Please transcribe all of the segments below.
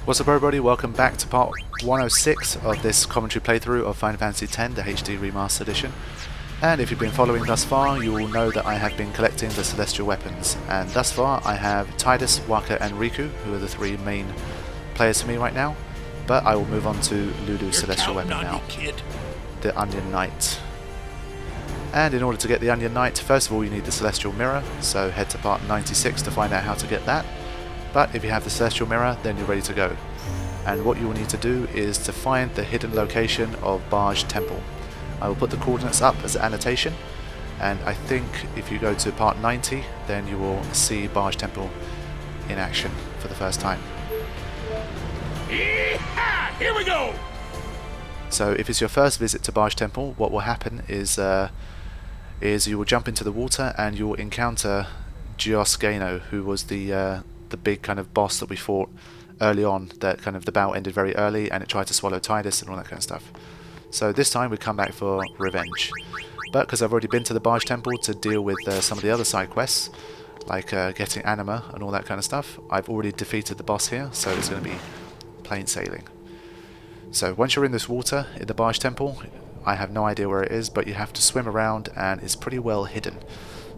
What's up everybody, welcome back to part 106 of this commentary playthrough of Final Fantasy X, the HD Remaster Edition. And if you've been following thus far, you will know that I have been collecting the Celestial Weapons. And thus far I have Tidus, Wakka and Riku, who are the three main players for me right now. But I will move on to Lulu's Celestial Weapon now, the Onion Knight. And in order to get the Onion Knight, first of all you need the Celestial Mirror, so head to part 96 to find out how to get that. But if you have the Celestial Mirror, then you're ready to go. And what you will need to do is to find the hidden location of Barge Temple. I will put the coordinates up as an annotation, and I think if you go to part 90, then you will see Barge Temple in action for the first time. Yeehaw! Here we go! So if it's your first visit to Barge Temple, what will happen is you will jump into the water and you will encounter Giosgano, who was the big kind of boss that we fought early on, that kind of the battle ended very early and it tried to swallow Tidus and all that kind of stuff. So this time we come back for revenge. But because I've already been to the Barge Temple to deal with some of the other side quests, like getting Anima and all that kind of stuff, I've already defeated the boss here, so it's going to be plain sailing. So once you're in this water in the Barge Temple, I have no idea where it is, but you have to swim around and it's pretty well hidden.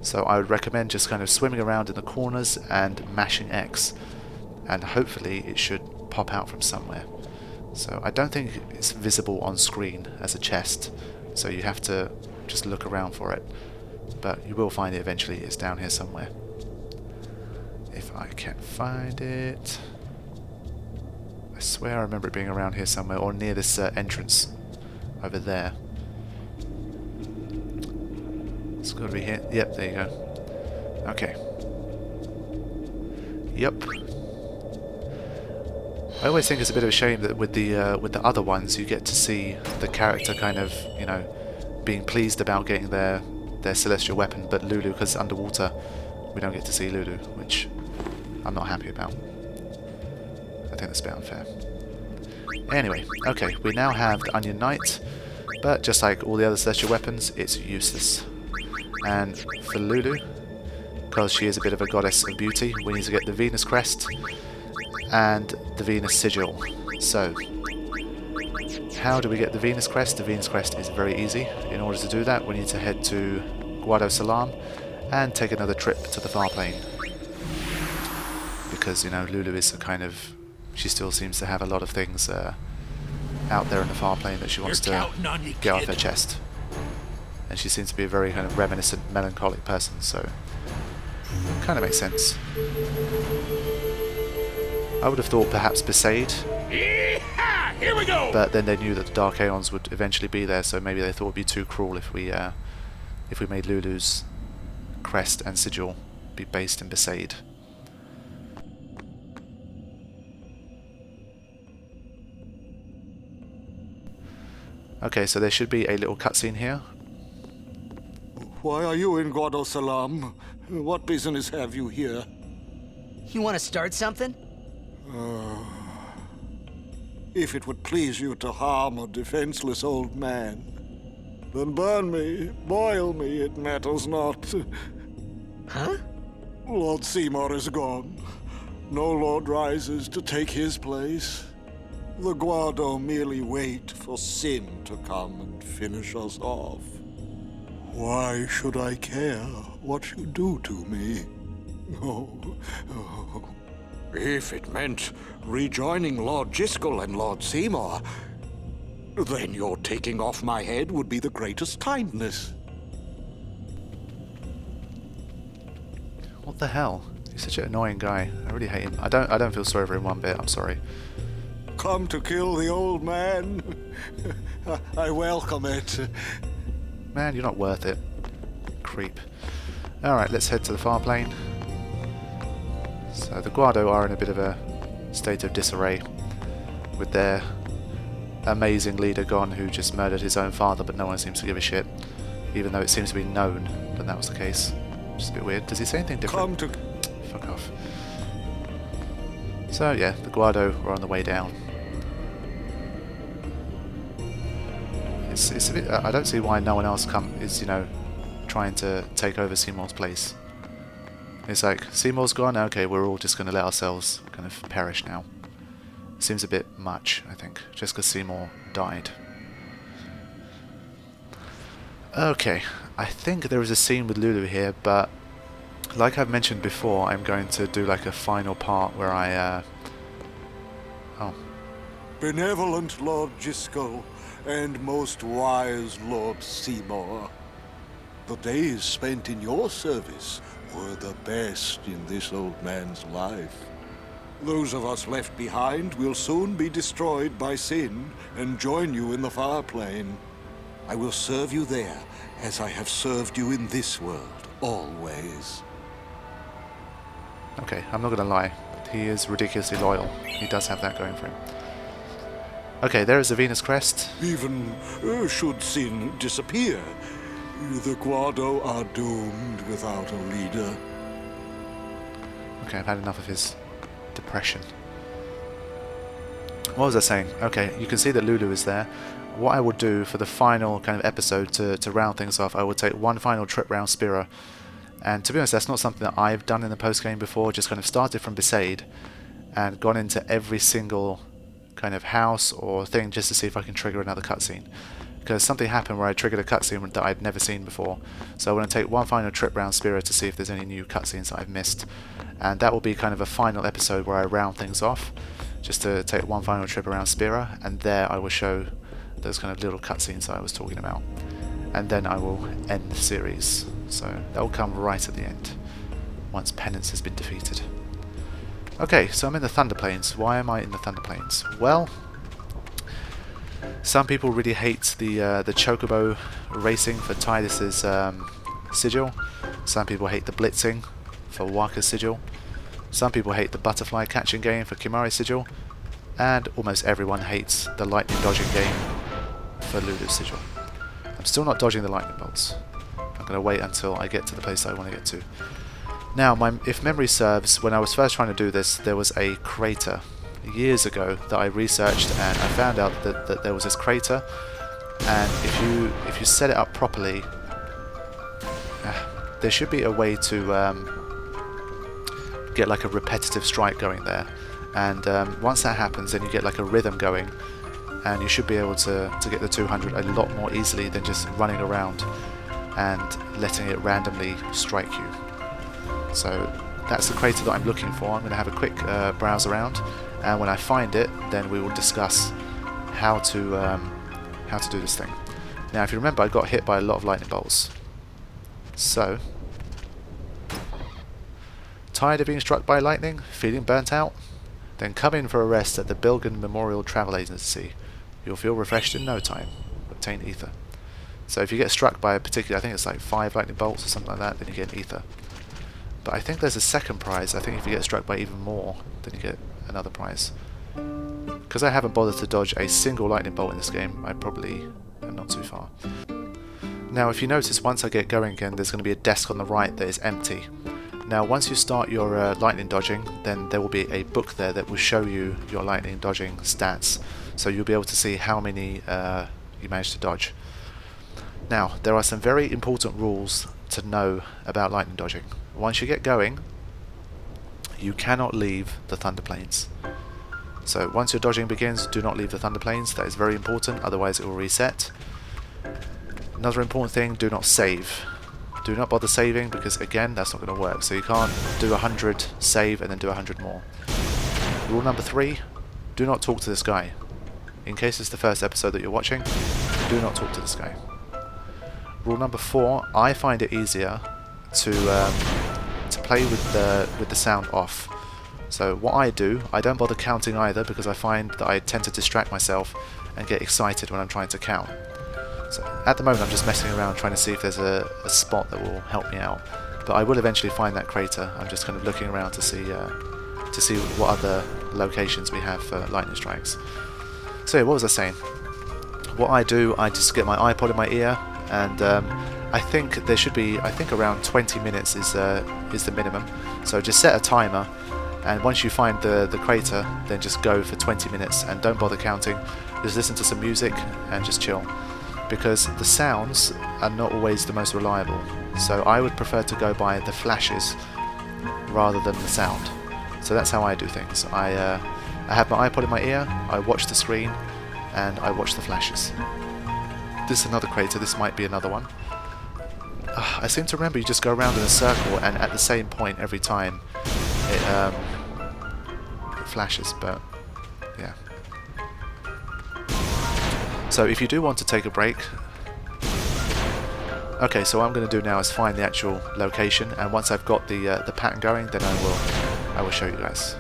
So I would recommend just kind of swimming around in the corners and mashing X, and hopefully it should pop out from somewhere. So I don't think it's visible on screen as a chest, so you have to just look around for it, but you will find it eventually. It's down here somewhere. If I can find it, I swear I remember it being around here somewhere, or near this entrance over there. It's got to be here. Yep, there you go. Okay. Yep. I always think it's a bit of a shame that with the other ones you get to see the character kind of, you know, being pleased about getting their celestial weapon, but Lulu, because it's underwater, we don't get to see Lulu, which I'm not happy about. I think that's a bit unfair. Anyway, okay, we now have the Onion Knight, but just like all the other celestial weapons, it's useless. And for Lulu, because she is a bit of a goddess of beauty, we need to get the Venus Crest and the Venus Sigil. So, how do we get the Venus Crest? The Venus Crest is very easy. In order to do that, we need to head to Guado Salam and take another trip to the far plane. Because, you know, Lulu is a kind of... she still seems to have a lot of things out there in the far plane that she wants to get off her chest. And she seems to be a very kind of reminiscent, melancholic person, so kind of makes sense. I would have thought perhaps Besaid, Here we go! but then they knew that the Dark Aeons would eventually be there, so maybe they thought it would be too cruel if we made Lulu's Crest and Sigil be based in Besaid. Okay, so there should be a little cutscene here. Why are you in Guado Salam? What business have you here? You want to start something? If it would please you to harm a defenseless old man, then burn me, boil me, it matters not. Huh? Lord Seymour is gone. No lord rises to take his place. The Guado merely wait for sin to come and finish us off. Why should I care what you do to me? Oh. If it meant rejoining Lord Jiskel and Lord Seymour, then your taking off my head would be the greatest kindness. What the hell? He's such an annoying guy. I really hate him. I don't feel sorry for him one bit. I'm sorry. Come to kill the old man? I welcome it. Man, you're not worth it. Creep. Alright, let's head to the far plane. So the Guado are in a bit of a state of disarray with their amazing leader gone, who just murdered his own father, but no one seems to give a shit, even though it seems to be known that that was the case. Which is a bit weird. Does he say anything different? Come to... Fuck off. So yeah, the Guado are on the way down. It's a bit, I don't see why no one else is, you know, trying to take over Seymour's place. It's like, Seymour's gone, okay, we're all just going to let ourselves kind of perish now. seems a bit much, I think, just because Seymour died. Okay, I think there is a scene with Lulu here, but like I've mentioned before, I'm going to do like a final part where I Benevolent Lord Gisco and most wise Lord Seymour, the days spent in your service were the best in this old man's life. Those of us left behind will soon be destroyed by sin and join you in the far plane. I will serve you there as I have served you in this world, always. Okay, I'm not going to lie. He is ridiculously loyal. He does have that going for him. Okay, there is the Venus Crest. Even should sin disappear, the Guado are doomed without a leader. Okay, I've had enough of his depression. What was I saying? Okay, you can see that Lulu is there. What I would do for the final kind of episode to round things off, I would take one final trip round Spira. And to be honest, that's not something that I've done in the post-game before. Just kind of started from Besaid and gone into every single kind of house or thing just to see if I can trigger another cutscene. Because something happened where I triggered a cutscene that I'd never seen before. So I want to take one final trip round Spira to see if there's any new cutscenes that I've missed. And that will be kind of a final episode where I round things off. Just to take one final trip around Spira, and there I will show those kind of little cutscenes that I was talking about. And then I will end the series. So that will come right at the end, once Penance has been defeated. Okay, so I'm in the Thunder Plains. Why am I in the Thunder Plains? Well, some people really hate the Chocobo racing for Tidus's Sigil. Some people hate the blitzing for Waka's Sigil. Some people hate the butterfly catching game for Kimari's Sigil. And almost everyone hates the lightning dodging game for Lulu's Sigil. I'm still not dodging the lightning bolts. I'm going to wait until I get to the place that I want to get to. Now, if memory serves, when I was first trying to do this, there was a crater years ago that I researched, and I found out that there was this crater, and if you set it up properly, there should be a way to get like a repetitive strike going there, and once that happens, then you get like a rhythm going, and you should be able to get the 200 a lot more easily than just running around and letting it randomly strike you. So that's the crater that I'm looking for. I'm going to have a quick browse around, and when I find it, then we will discuss how to do this thing. Now, if you remember, I got hit by a lot of lightning bolts. So, tired of being struck by lightning? Feeling burnt out? Then come in for a rest at the Bilgan Memorial Travel Agency. You'll feel refreshed in no time. Obtain ether. So if you get struck by a particular, I think it's like 5 lightning bolts or something like that, then you get an ether. But I think there's a second prize. I think if you get struck by even more, then you get another prize. Because I haven't bothered to dodge a single lightning bolt in this game, I probably am not too far. Now, if you notice, once I get going again, there's going to be a desk on the right that is empty. Now, once you start your lightning dodging, then there will be a book there that will show you your lightning dodging stats. So you'll be able to see how many you managed to dodge. Now, there are some very important rules to know about lightning dodging. Once you get going, you cannot leave the Thunder Plains. So once your dodging begins, do not leave the Thunder Plains. That is very important, otherwise it will reset. Another important thing, do not save. Do not bother saving, because again, that's not going to work. So you can't do 100, save, and then do 100 more. Rule number 3, do not talk to this guy. In case it's the first episode that you're watching, do not talk to this guy. Rule number 4, I find it easier to play with the sound off. So what I do, I don't bother counting either, because I find that I tend to distract myself and get excited when I'm trying to count. So at the moment I'm just messing around trying to see if there's a spot that will help me out. But I will eventually find that crater. I'm just kind of looking around to see what other locations we have for lightning strikes. So yeah, what was I saying? What I do, I just get my iPod in my ear, and I think there should be, around 20 minutes is the minimum. So just set a timer, and once you find the crater, then just go for 20 minutes and don't bother counting. Just listen to some music and just chill, because the sounds are not always the most reliable. So I would prefer to go by the flashes rather than the sound. So that's how I do things. I I have my iPod in my ear, I watch the screen, and I watch the flashes. This is another crater, this might be another one. I seem to remember you just go around in a circle and at the same point every time it flashes, but yeah. So if you do want to take a break, okay, so what I'm going to do now is find the actual location, and once I've got the pattern going, then I will show you guys.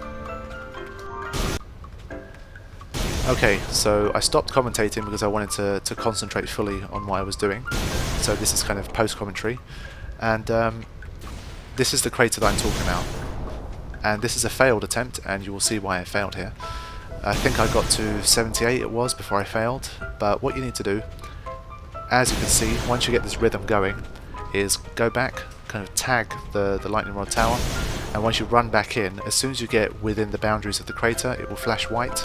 Okay, so I stopped commentating because I wanted to concentrate fully on what I was doing. So this is kind of post-commentary, and this is the crater that I'm talking about. And this is a failed attempt, and you will see why I failed here. I think I got to 78 it was before I failed, but what you need to do, as you can see, once you get this rhythm going, is go back, kind of tag the lightning rod tower, and once you run back in, as soon as you get within the boundaries of the crater, it will flash white,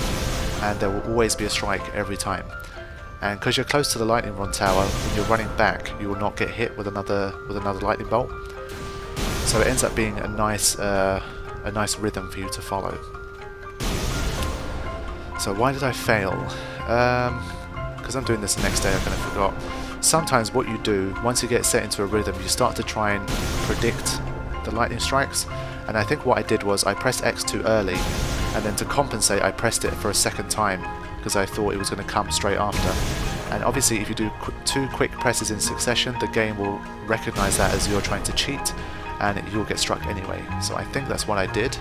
and there will always be a strike every time. And because you're close to the lightning rod tower, when you're running back, you will not get hit with another lightning bolt. So it ends up being a nice rhythm for you to follow. So why did I fail? Because I'm doing this the next day, I kind of forgot. Sometimes what you do, once you get set into a rhythm, you start to try and predict the lightning strikes. And I think what I did was I pressed X too early, and then to compensate I pressed it for a second time because I thought it was going to come straight after. And obviously if you do two quick presses in succession, the game will recognize that as you're trying to cheat, and you'll get struck anyway. So I think that's what I did,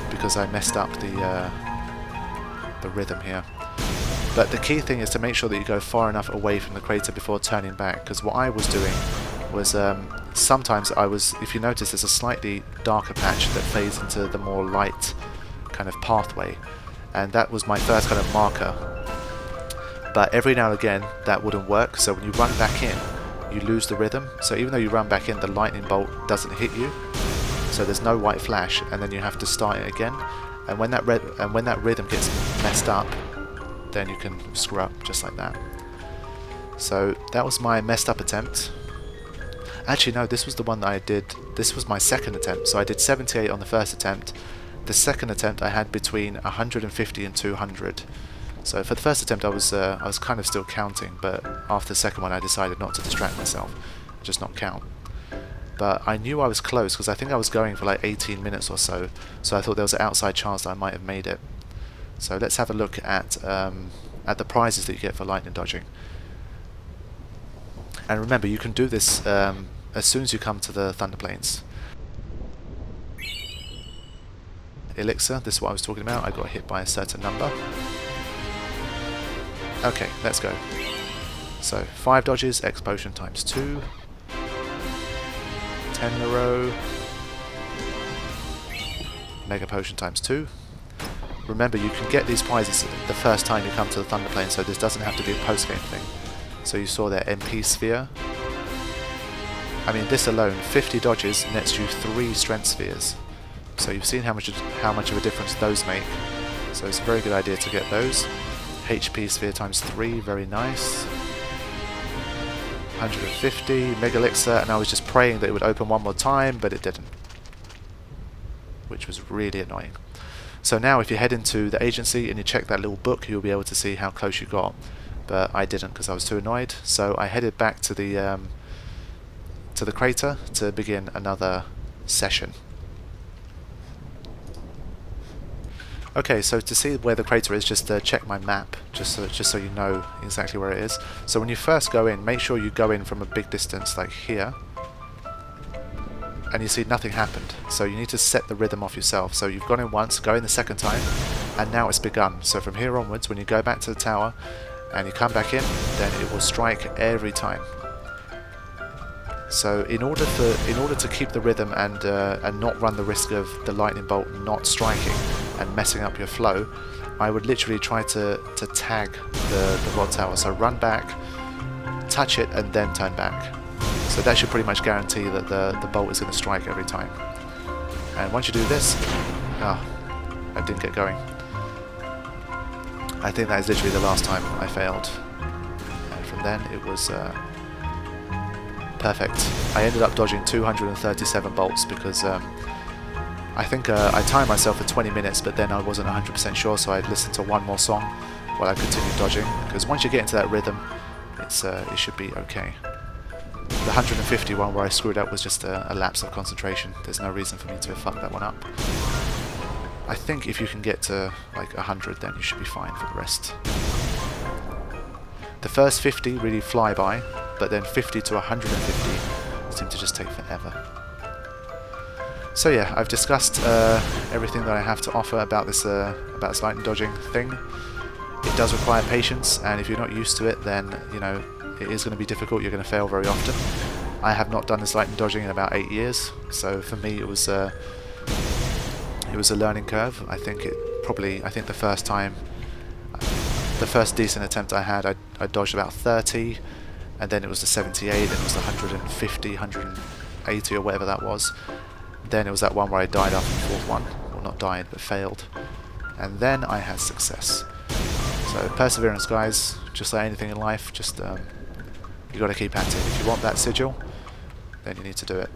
because I messed up the rhythm here. But the key thing is to make sure that you go far enough away from the crater before turning back, because what I was doing was sometimes if you notice, there's a slightly darker patch that fades into the more light kind of pathway, and that was my first kind of marker. But every now and again that wouldn't work, so when you run back in, you lose the rhythm. So even though you run back in, the lightning bolt doesn't hit you, so there's no white flash, and then you have to start it again. And when that rhythm gets messed up, then you can screw up just like that. So that was my messed up attempt. Actually no, this was the one that I did, this was my second attempt. So I did 78 on the first attempt. The second attempt I had between 150 and 200. So for the first attempt I was kind of still counting, but after the second one I decided not to distract myself, just not count. But I knew I was close because I think I was going for like 18 minutes or so, so I thought there was an outside chance that I might have made it. So let's have a look at the prizes that you get for lightning dodging. And remember, you can do this as soon as you come to the Thunder Plains. Elixir, this is what I was talking about. I got hit by a certain number. Okay, let's go. So 5 dodges, X potion times 2. 10 in a row. Mega potion times 2. Remember, you can get these prizes the first time you come to the Thunder Plains, so this doesn't have to be a post-game thing. So you saw their MP sphere. I mean, this alone, 50 dodges nets you 3 strength spheres. So you've seen how much of a difference those make. So it's a very good idea to get those. HP sphere times 3, very nice. 150, Mega Elixir, and I was just praying that it would open one more time, but it didn't. Which was really annoying. So now if you head into the agency and you check that little book, you'll be able to see how close you got. But I didn't because I was too annoyed. So I headed back to the crater to begin another session. Okay, so to see where the crater is, just check my map, just so you know exactly where it is. So when you first go in, make sure you go in from a big distance, like here. And you see nothing happened, so you need to set the rhythm off yourself. So you've gone in once, go in the second time, and now it's begun. So from here onwards, when you go back to the tower and you come back in, then it will strike every time. So in order to keep the rhythm and not run the risk of the lightning bolt not striking and messing up your flow, I would literally try to tag the rod tower. So run back, touch it, and then turn back. So that should pretty much guarantee that the bolt is going to strike every time. And once you do this, I didn't get going. I think that is literally the last time I failed. And from then it was perfect. I ended up dodging 237 bolts because I I think I timed myself for 20 minutes, but then I wasn't 100% sure, so I'd listened to one more song while I continued dodging, because once you get into that rhythm, it should be okay. The 150 one where I screwed up was just a lapse of concentration. There's no reason for me to fuck that one up. I think if you can get to like 100, then you should be fine for the rest. The first 50 really fly by, but then 50 to 150 seem to just take forever. So yeah, I've discussed everything that I have to offer about this lightning dodging thing. It does require patience, and if you're not used to it, then you know it is going to be difficult. You're going to fail very often. I have not done this lightning dodging in about 8 years, so for me it was a learning curve. I think the first time, the first decent attempt I had, I dodged about 30, and then it was the 78, and it was the 150, 180 or whatever that was. Then it was that one where I died after the fourth one, well not died, but failed. And then I had success. So perseverance, guys, just like anything in life, just you got to keep at it. If you want that sigil, then you need to do it.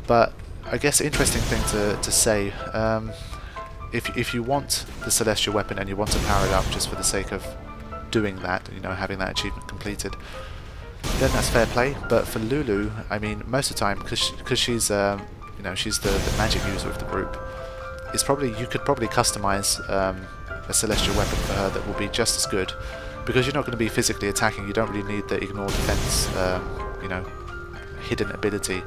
But I guess the interesting thing to say, if you want the celestial weapon and you want to power it up just for the sake of doing that, you know, having that achievement completed, then that's fair play. But for Lulu, I mean, most of the time, because she's you know, she's the magic user of the group, you could probably customize a celestial weapon for her that will be just as good, because you're not going to be physically attacking. You don't really need the ignore defense, you know, hidden ability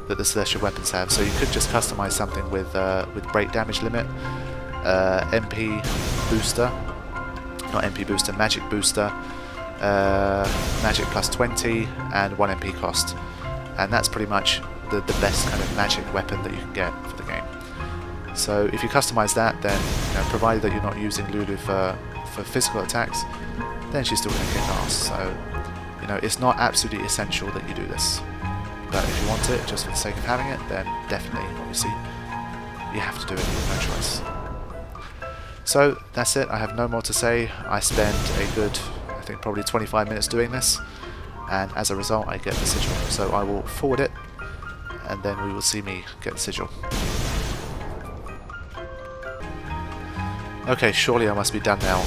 that the celestial weapons have. So you could just customize something with break damage limit, MP booster, not MP booster, magic booster, magic plus 20, and 1 MP cost, and that's pretty much the best kind of magic weapon that you can get for the game. So if you customize that, then you know, provided that you're not using Lulu for physical attacks, then she's still going to kick ass. So you know, it's not absolutely essential that you do this, but if you want it just for the sake of having it, then definitely, obviously, you have to do it. No choice. So that's it. I have no more to say. I spent a good, I think, probably 25 minutes doing this, and as a result, I get the sigil. So I will forward it, and then we will see me get the sigil. Okay, surely I must be done now.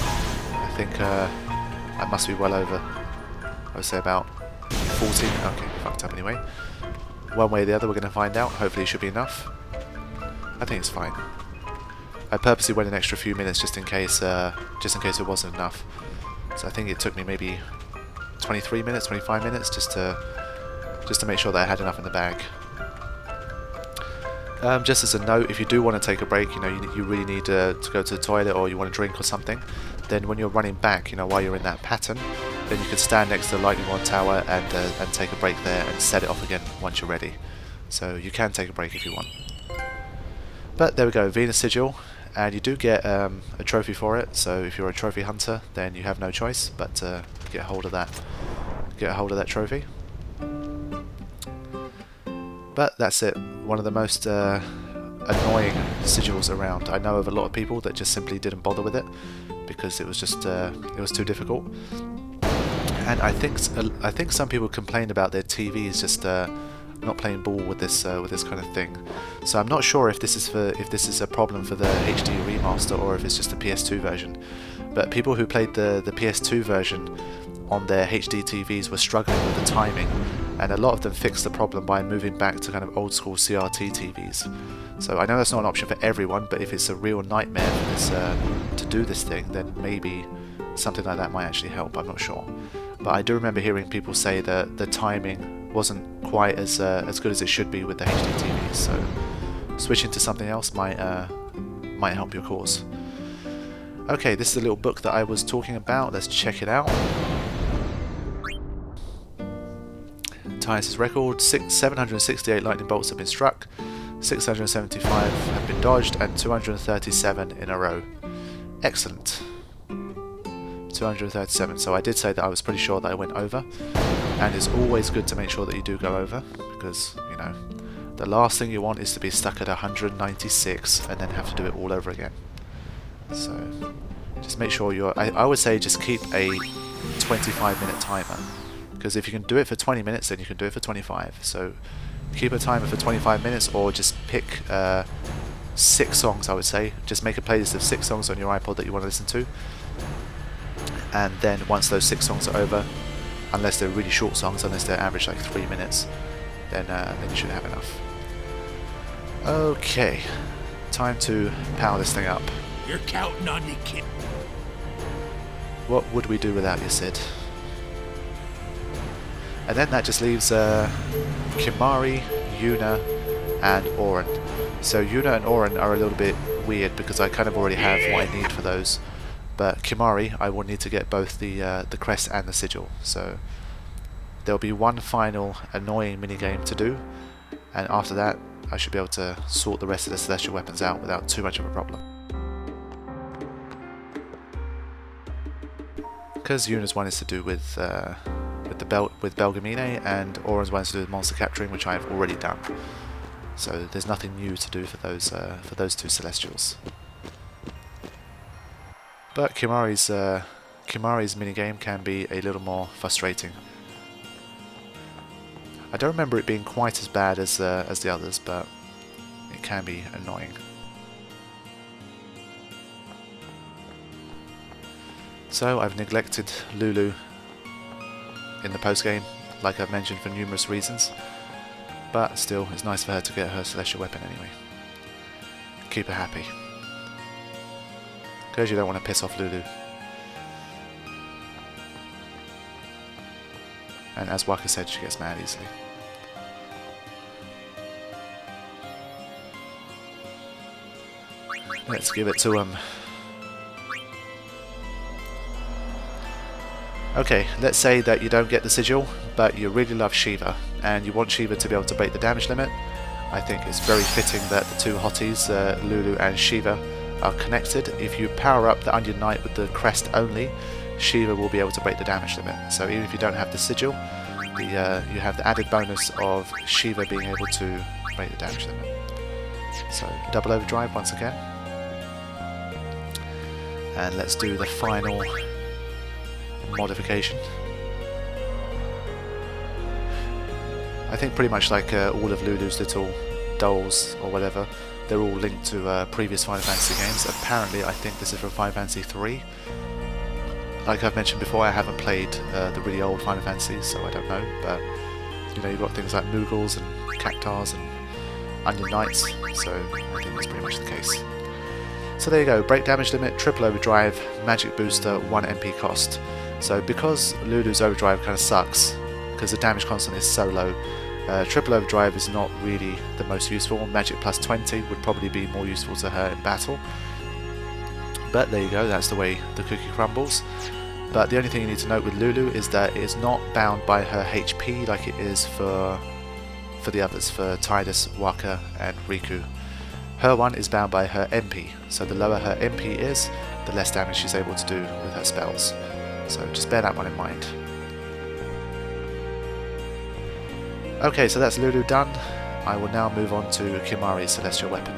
I think I must be well over, I would say about 14. Okay, fucked up anyway. One way or the other, we're going to find out. Hopefully it should be enough. I think it's fine. I purposely went an extra few minutes just in case it wasn't enough. So I think it took me maybe 23 minutes, 25 minutes just to make sure that I had enough in the bag. Just as a note, if you do want to take a break, you know, you really need to go to the toilet, or you want to drink or something, then when you're running back, you know, while you're in that pattern, then you can stand next to the lightning rod tower and take a break there and set it off again once you're ready. So you can take a break if you want. But there we go, Venus Sigil, and you do get a trophy for it. So if you're a trophy hunter, then you have no choice but to get hold of that trophy. But that's it. One of the most annoying sigils around. I know of a lot of people that just simply didn't bother with it because it was just it was too difficult. And I think some people complained about their TVs just not playing ball with this kind of thing. So I'm not sure if this is a problem for the HD remaster or if it's just the PS2 version. But people who played the PS2 version on their HD TVs were struggling with the timing, and a lot of them fixed the problem by moving back to kind of old school CRT TVs. So I know that's not an option for everyone, but if it's a real nightmare for this, to do this thing, then maybe something like that might actually help. I'm not sure, but I do remember hearing people say that the timing wasn't quite as good as it should be with the HD TVs. So switching to something else might help your cause. Okay, this is a little book that I was talking about. Let's check it out. Tyus' record: 768 lightning bolts have been struck, 675 have been dodged, and 237 in a row. Excellent. 237. So I did say that I was pretty sure that I went over, and it's always good to make sure that you do go over, because you know the last thing you want is to be stuck at 196 and then have to do it all over again. So just make sure I would say just keep a 25-minute timer, because if you can do it for 20 minutes, then you can do it for 25. So keep a timer for 25 minutes, or just pick 6 songs, I would say. Just make a playlist of 6 songs on your iPod that you want to listen to, and then once those 6 songs are over, unless they're really short songs, unless they're average like 3 minutes, then you should have enough. Okay, time to power this thing up. You're counting on me, kid. What would we do without you, Sid? And then that just leaves Kimahri, Yuna, and Auron. So Yuna and Auron are a little bit weird because I kind of already have what I need for those. But Kimahri, I will need to get both the Crest and the Sigil. So there'll be one final annoying minigame to do, and after that I should be able to sort the rest of the celestial weapons out without too much of a problem. Because Yuna's one is to do with Belgemine, and Auron's one is to do with monster capturing, which I have already done. So there's nothing new to do for those 2 celestials. But Kimahri's minigame can be a little more frustrating. I don't remember it being quite as bad as the others, but it can be annoying. So I've neglected Lulu in the post-game, like I've mentioned, for numerous reasons, but still it's nice for her to get her celestial weapon anyway. Keep her happy, because you don't want to piss off Lulu. And as Waka said, she gets mad easily. Let's give it to him. Okay, let's say that you don't get the Sigil, but you really love Shiva, and you want Shiva to be able to break the damage limit. I think it's very fitting that the 2 hotties, Lulu and Shiva, are connected. If you power up the Onion Knight with the Crest only, Shiva will be able to break the damage limit. So even if you don't have the Sigil, you have the added bonus of Shiva being able to break the damage limit. So double overdrive once again. And let's do the final modification. I think pretty much like all of Lulu's little dolls or whatever, they're all linked to previous Final Fantasy games. Apparently I think this is from Final Fantasy 3. Like I've mentioned before, I haven't played the really old Final Fantasies, so I don't know, but you know, you've got things like Moogles and Cactars and Onion Knights, so I think that's pretty much the case. So there you go, break damage limit, triple overdrive, magic booster, 1 MP cost. So because Lulu's overdrive kind of sucks, because the damage constant is so low, triple overdrive is not really the most useful. Magic plus 20 would probably be more useful to her in battle. But there you go, that's the way the cookie crumbles. But the only thing you need to note with Lulu is that it is not bound by her HP like it is for the others, for Tidus, Waka and Riku. Her one is bound by her MP, so the lower her MP is, the less damage she's able to do with her spells. So just bear that one in mind. Okay, so that's Lulu done. I will now move on to Kimahri's celestial weapon.